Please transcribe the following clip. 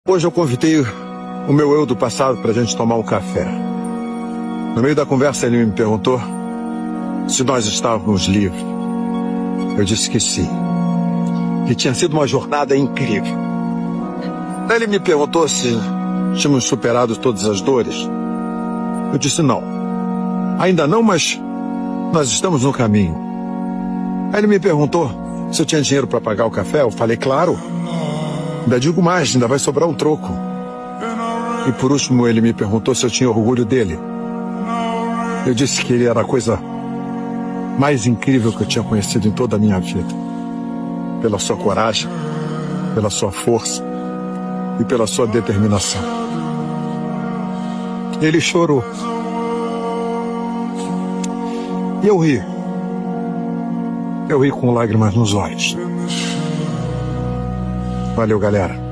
Hoje eu convidei o meu eu do passado para a gente tomar um café. No meio da conversa ele me perguntou se nós estávamos livres. Eu disse que sim. Que tinha sido uma jornada incrível. Daí ele me perguntou se tínhamos superado todas as dores. Eu disse não. Ainda não, mas nós estamos no caminho. Aí ele me perguntou se eu tinha dinheiro para pagar o café. Eu falei, claro. Ainda digo mais, ainda vai sobrar um troco. E por último ele me perguntou se eu tinha orgulho dele. Eu disse que ele era a coisa mais incrível que eu tinha conhecido em toda a minha vida. Pela sua coragem, pela sua força e pela sua determinação. Ele chorou. E eu ri. Eu ri com lágrimas nos olhos. Valeu, galera.